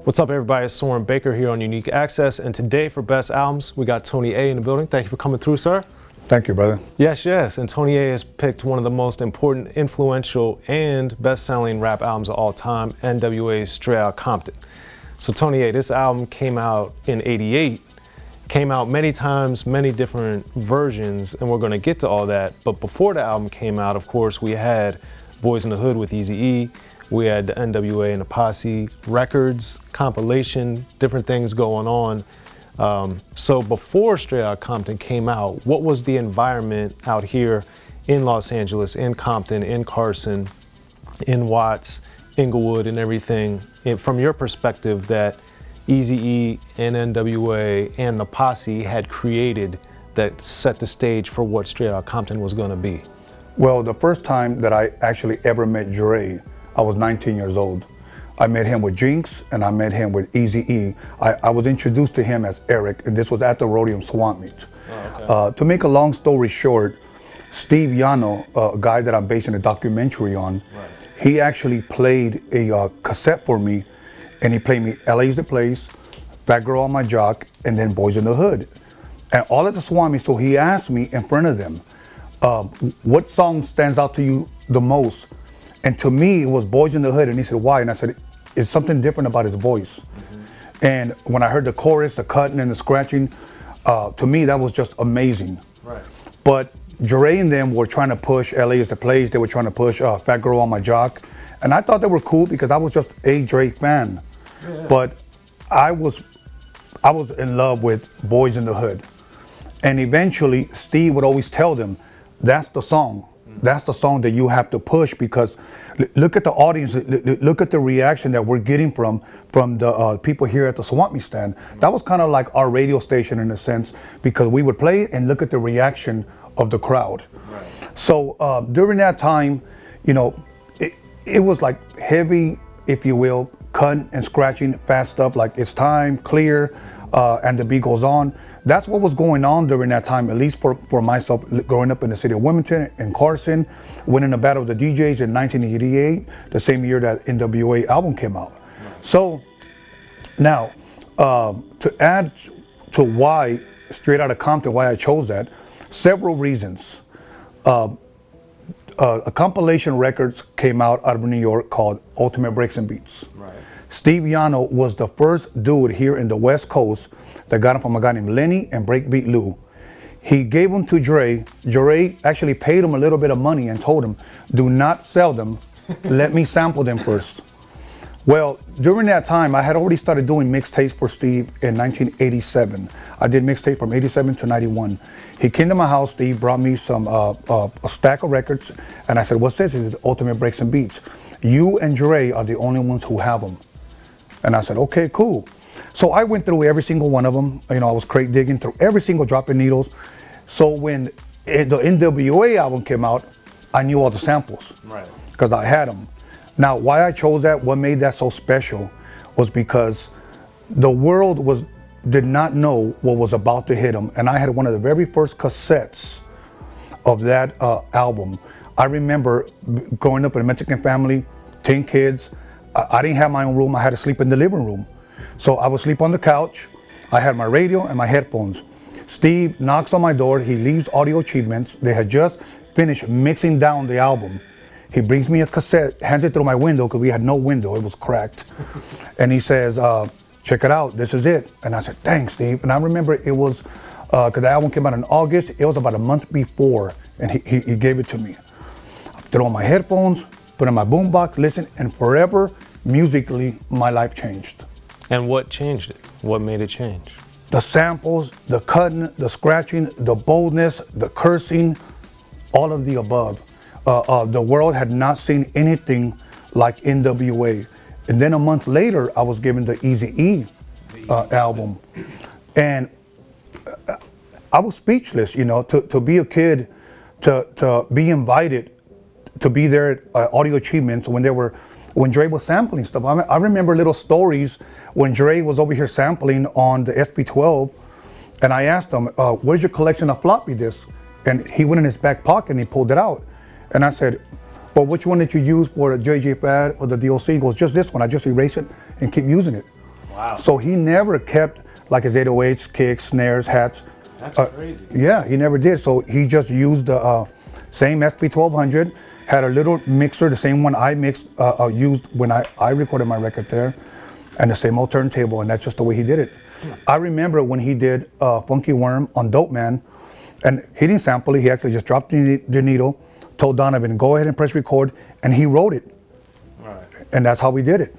What's up, everybody? It's Soren Baker here on Unique Access, and today for Best Albums, we got Tony A in the building. Thank you for coming through, sir. Thank you, brother. Yes. And Tony A has picked one of the most important, influential, and best-selling rap albums of all time, N.W.A's Straight Outta Compton. So Tony A, this album came out in '88, came out many times, many different versions, and we're gonna get to all that. But before the album came out, of course, we had Boys in the Hood with Eazy-E. We had the N.W.A and the Posse records, compilation, different things going on. So before Straight Outta Compton came out, what was the environment out here in Los Angeles, in Compton, in Carson, in Watts, Inglewood, and everything, from your perspective, that Eazy-E and N.W.A and the Posse had created that set the stage for what Straight Outta Compton was gonna be? Well, the first time that I actually ever met Dre, I was 19 years old. I met him with Jinx and I met him with Eazy-E. I was introduced to him as Eric, and this was at the Rhodium Swamp Meet. Oh, okay. To make a long story short, Steve Yano, a guy that I'm basing a documentary on, right, he actually played a cassette for me, and he played me LA's the Place, Fat Girl on My Jock, and then Boys in the Hood. And all at the Swamp Meet, so he asked me in front of them, what song stands out to you the most? And to me, it was Boys in the Hood, and he said, why? And I said, it's something different about his voice. Mm-hmm. And when I heard the chorus, the cutting and the scratching, to me, that was just amazing. Right. But Dre and them were trying to push LA is the Place. They were trying to push Fat Girl on My Jock. And I thought they were cool because I was just a Dre fan. Yeah. But I was in love with Boys in the Hood. And eventually, Steve would always tell them, that's the song. That's the song that you have to push, because look at the audience, look at the reaction that we're getting from the people here at the Swamp Meet stand. That was kind of like our radio station in a sense, because we would play and look at the reaction of the crowd. Right. So during that time, you know, it was like heavy, if you will, cutting and scratching, fast stuff like It's Time, Clear, and the beat goes on. That's what was going on during that time, at least for myself, growing up in the city of Wilmington and Carson, winning the Battle of the DJs in 1988, the same year that N.W.A album came out. Right. So now, to add to why Straight Outta Compton, why I chose that, several reasons. A compilation records came out of New York called Ultimate Breaks and Beats. Right. Steve Yano was the first dude here in the West Coast that got him from a guy named Lenny and Breakbeat Lou. He gave them to Dre. Dre actually paid him a little bit of money and told him, do not sell them, let me sample them first. Well, during that time, I had already started doing mixtapes for Steve in 1987. I did mixtape from 87 to 91. He came to my house, Steve brought me some a stack of records, and I said, what's this? He said, Ultimate Breaks and Beats. You and Dre are the only ones who have them. And I said, okay, cool. So I went through every single one of them. You know, I was crate digging through every single drop in needles. So when the N.W.A album came out, I knew all the samples. Right. Because I had them. Now, why I chose that, what made that so special, was because the world did not know what was about to hit them. And I had one of the very first cassettes of that album. I remember growing up in a Mexican family, 10 kids. I didn't have my own room. I had to sleep in the living room. So I would sleep on the couch. I had my radio and my headphones. Steve knocks on my door. He leaves Audio Achievements. They had just finished mixing down the album. He brings me a cassette, hands it through my window, because we had no window. It was cracked. And he says, check it out. This is it. And I said, thanks, Steve. And I remember it was, because the album came out in August. It was about a month before. And he gave it to me. I threw on my headphones, put in my boombox, listen, and forever, musically, my life changed. And what changed it? What made it change? The samples, the cutting, the scratching, the boldness, the cursing, all of the above. The world had not seen anything like N.W.A. And then a month later, I was given the Eazy-E album. And I was speechless, you know, to be a kid, to be invited to be there at Audio Achievements when Dre was sampling stuff. I remember little stories when Dre was over here sampling on the SP12, and I asked him, where's your collection of floppy disks? And he went in his back pocket and he pulled it out. And I said, but which one did you use for the JJ pad or the D.O.C? He goes, just this one. I just erase it and keep using it. Wow. So he never kept like his 808s, kicks, snares, hats. That's crazy. Yeah, he never did. So he just used the same SP1200, had a little mixer, the same one I used when I recorded my record there, and the same old turntable, and that's just the way he did it. I remember when he did Funky Worm on Dope Man, and he didn't sample it, he actually just dropped the needle, told Donovan, go ahead and press record, and he wrote it. Right. And that's how we did it.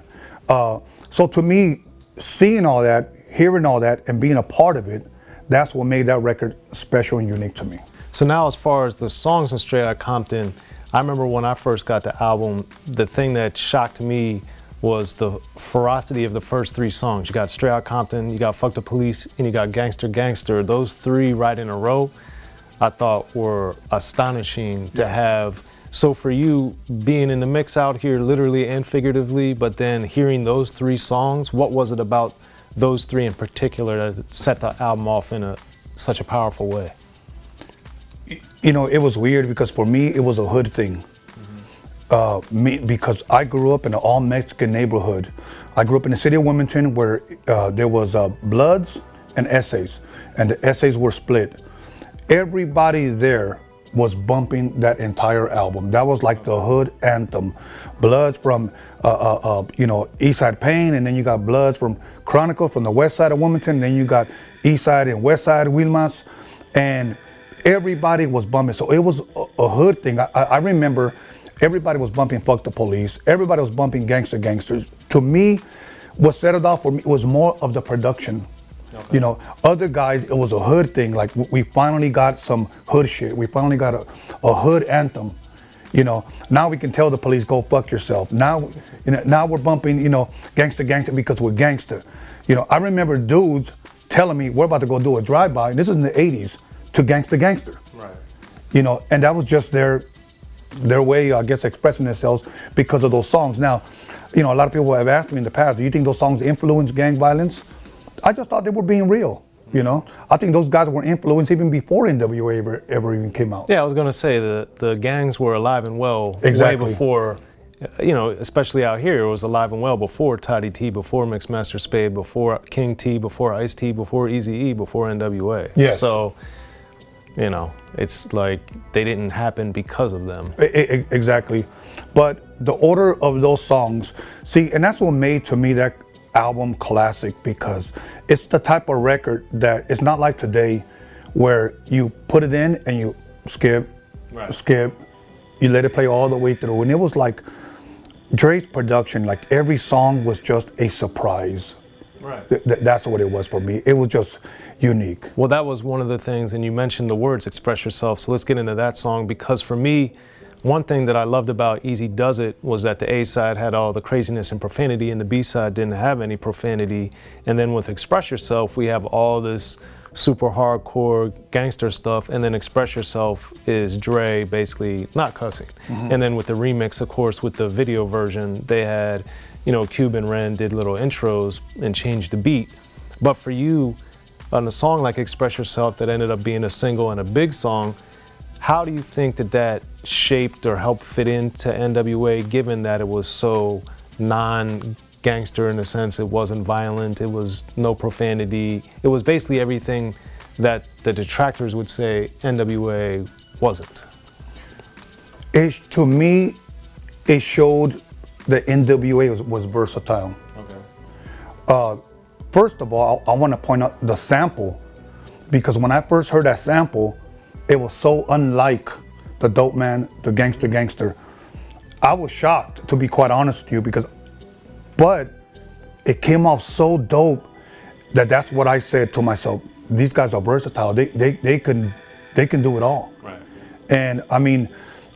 So to me, seeing all that, hearing all that, and being a part of it, that's what made that record special and unique to me. So now as far as the songs on Straight Outta Compton, I remember when I first got the album, the thing that shocked me was the ferocity of the first 3 songs. You got Straight Outta Compton, you got Fuck the Police, and you got Gangster Gangster. Those 3 right in a row, I thought were astonishing to have. So for you, being in the mix out here, literally and figuratively, but then hearing those 3 songs, what was it about those 3 in particular that set the album off in such a powerful way? You know, it was weird because for me, it was a hood thing. Because I grew up in an all-Mexican neighborhood. I grew up in the city of Wilmington where there was Bloods and Essays, and the Essays were split. Everybody there was bumping that entire album. That was like the hood anthem. Bloods from, East Side Pain, and then you got Bloods from Chronicle from the west side of Wilmington, then you got East Side and West Side of Wilmas, and everybody was bumping. So it was a hood thing. I remember everybody was bumping Fuck the Police. Everybody was bumping Gangsta Gangsters. To me, what set it off for me was more of the production. Okay. You know, other guys, it was a hood thing. Like we finally got some hood shit. We finally got a hood anthem. You know, now we can tell the police, go fuck yourself. Now, now we're bumping, Gangsta Gangsta because we're gangster. I remember dudes telling me, we're about to go do a drive-by, and this is in the 80s, to Gangsta Gangster. Right. And that was just their way, I guess, expressing themselves because of those songs. Now, a lot of people have asked me in the past, do you think those songs influenced gang violence? I just thought they were being real. I think those guys were influenced even before N.W.A. ever even came out. Yeah, I was going to say the gangs were alive and well exactly. way before, especially out here, it was alive and well before Toddy T, before Mixmaster Spade, before King T, before Ice T, before Eazy-E, before N.W.A. Yes. So, it's like they didn't happen because of them. Exactly. But the order of those songs, see, and that's what made to me that album classic, because it's the type of record that it's not like today where you put it in and you skip, you let it play all the way through. And it was like Dre's production, like every song was just a surprise. Right. That's what it was for me. It was just unique. Well, that was one of the things, and you mentioned the words express yourself, so let's get into that song, because for me, one thing that I loved about Eazy Does It was that the A side had all the craziness and profanity, and the B side didn't have any profanity. And then with Express Yourself, we have all this super hardcore gangster stuff, and then Express Yourself is Dre basically not cussing. Mm-hmm. And then with the remix, of course, with the video version, they had, Cube and Ren did little intros and changed the beat. But for you, on a song like Express Yourself that ended up being a single and a big song, how do you think that shaped or helped fit into N.W.A, given that it was so non-gangster in a sense? It wasn't violent, it was no profanity. It was basically everything that the detractors would say N.W.A wasn't. To me, it showed that N.W.A was versatile. Okay. First of all, I want to point out the sample, because when I first heard that sample, it was so unlike the Dope Man, the Gangsta Gangster. I was shocked, to be quite honest with you, but it came off so dope that's what I said to myself. These guys are versatile. They can do it all. Right. And I mean,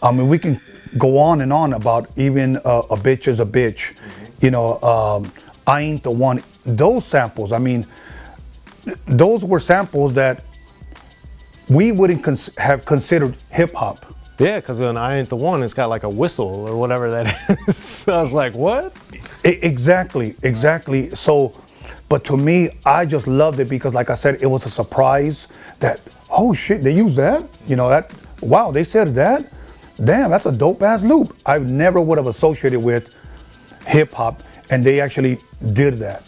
we can go on and on about even a bitch is a bitch. Mm-hmm. I Ain't the One. Those samples. I mean, those were samples that we wouldn't have considered hip hop. Yeah, because on I Ain't the One, it's got like a whistle or whatever that is. So I was like, what? Exactly. So, but to me, I just loved it because, like I said, it was a surprise that, oh shit, they used that? Wow, they said that? Damn, that's a dope ass loop. I never would have associated with hip hop, and they actually did that.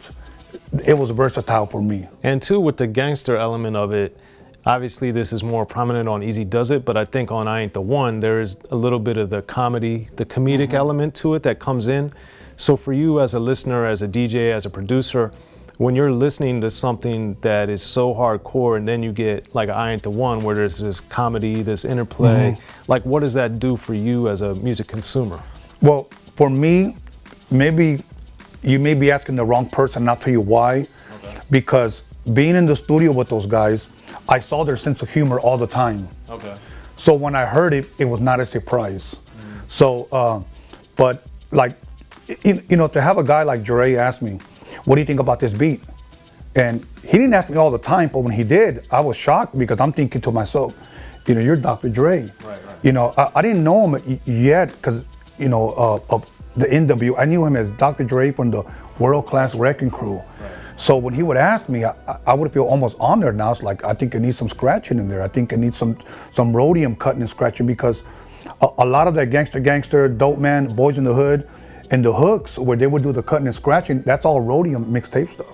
it was versatile for me. And two, with the gangster element of it, obviously this is more prominent on Eazy Does It, but I think on I Ain't the One, there is a little bit of the comedy, the comedic element to it that comes in. So for you as a listener, as a DJ, as a producer, when you're listening to something that is so hardcore and then you get like I Ain't the One where there's this comedy, this interplay, like what does that do for you as a music consumer? Well, for me, maybe you may be asking the wrong person, I'll tell you why. Okay. Because being in the studio with those guys, I saw their sense of humor all the time. Okay. So when I heard it, it was not a surprise. So, but like, you know, to have a guy like Dre ask me, what do you think about this beat? And he didn't ask me all the time, but when he did, I was shocked because I'm thinking to myself, you know, you're Dr. Dre. Right. You know, I didn't know him yet because, you know, of the N.W.A. I knew him as Dr. Dre from the World Class Wrecking Crew. Right. So when he would ask me, I would feel almost honored now. It's like, I think it needs some scratching in there. I think it needs some rhodium cutting and scratching because a lot of that Gangsta Gangster, Dope Man, Boys in the Hood, and the hooks where they would do the cutting and scratching, that's all rhodium mixtape stuff.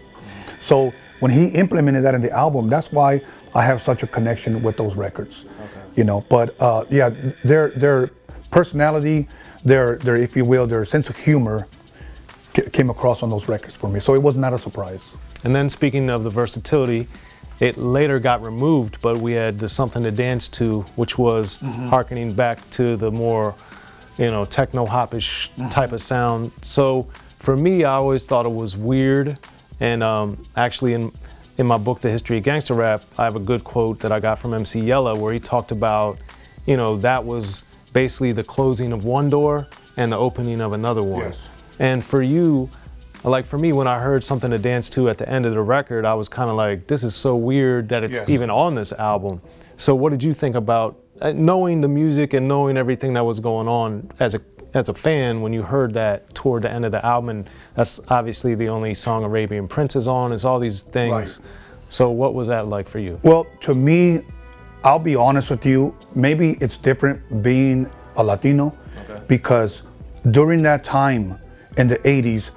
So when he implemented that in the album, that's why I have such a connection with those records. Okay. You know, but yeah, their personality, their if you will, their sense of humor came across on those records for me. So it was not a surprise. And then speaking of the versatility, it later got removed, but we had the Something to Dance To, which was hearkening back to the more, you know, techno hoppish type of sound. So for me, I always thought it was weird. And actually in my book, The History of Gangster Rap, I have a good quote that I got from MC Yella where he talked about, you know, that was basically the closing of one door and the opening of another one. Yes. And for you, like for me, when I heard Something to Dance To at the end of the record, I was kind of like, this is so weird that it's even on this album. So what did you think about knowing the music and knowing everything that was going on as a fan when you heard that toward the end of the album? And that's obviously the only song Arabian Prince is on, it's all these things. Right. So what was that like for you? Well, to me, I'll be honest with you, maybe it's different being a Latino because during that time in the 80s,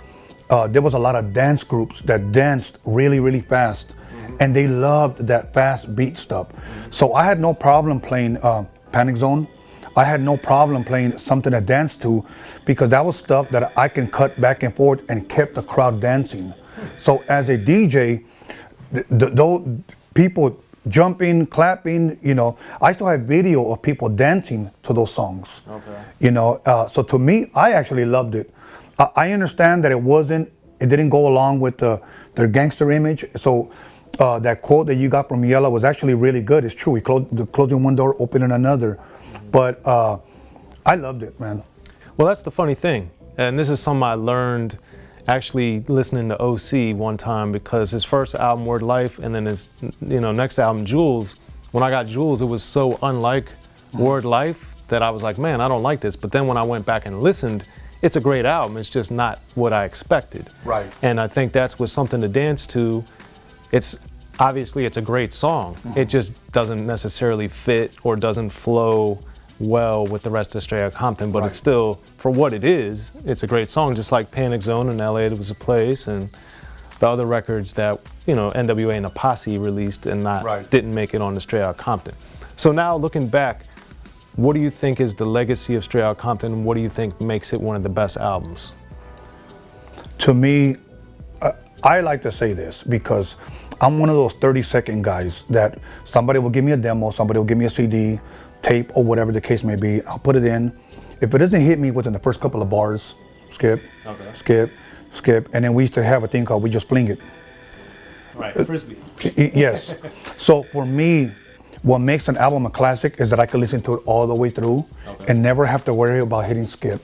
there was a lot of dance groups that danced really, really fast. And they loved that fast beat stuff. So I had no problem playing Panic Zone. I had no problem playing Something to Dance To because that was stuff that I can cut back and forth and kept the crowd dancing. So as a DJ, those people jumping, clapping, you know, I still have video of people dancing to those songs. Okay. You know, so to me, I actually loved it. I understand that it didn't go along with their gangster image. So that quote that you got from Yella was actually really good. It's true. He closing one door, opening another. But I loved it, man. Well, that's the funny thing. And this is something I learned actually listening to O.C. one time because his first album, Word Life, and then his next album, Jules, when I got Jules, it was so unlike Word Life that I was like, man, I don't like this. But then when I went back and listened, it's a great album. It's just not what I expected. Right. And I think that's with Something to Dance To. It's obviously it's a great song. It just doesn't necessarily fit or doesn't flow well with the rest of Straight Outta Compton, but it's still, for what it is, it's a great song. Just like Panic Zone and LA It Was a Place and the other records that, you know, N.W.A. and the Posse released and didn't make it on the Straight Outta Compton. So now looking back, what do you think is the legacy of Straight Outta Compton and what do you think makes it one of the best albums? To me, I like to say this because I'm one of those 30-second guys that somebody will give me a demo, somebody will give me a CD, tape, or whatever the case may be. I'll put it in. If it doesn't hit me within the first couple of bars, skip, skip. And then we used to have a thing called We Just Fling It. Right, Frisbee. Yes. So for me, what makes an album a classic is that I can listen to it all the way through and never have to worry about hitting skip.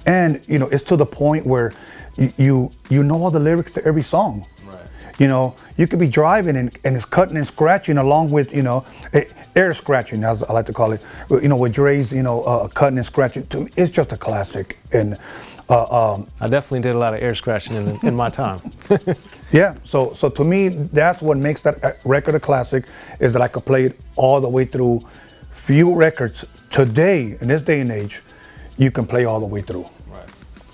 And, you know, it's to the point where you know all the lyrics to every song. Right. You know, you could be driving and it's cutting and scratching along with, you know, air scratching, as I like to call it. You know, with Dre's, you know, cutting and scratching. To me, it's just a classic. And I definitely did a lot of air scratching in my time. Yeah. So to me, that's what makes that record a classic, is that I could play it all the way through. Few records today, in this day and age, you can play all the way through.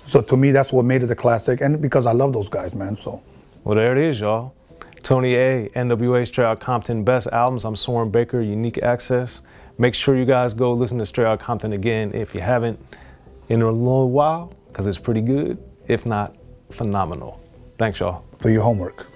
So to me, that's what made it a classic, and because I love those guys, man. So Well, there it is, y'all. Tony A, N.W.A, Straight Outta Compton, best albums. I'm Soren Baker, Unique Access. Make sure you guys go listen to Straight Outta Compton again if you haven't in a little while, because it's pretty good. If not, phenomenal. Thanks, y'all. For your homework.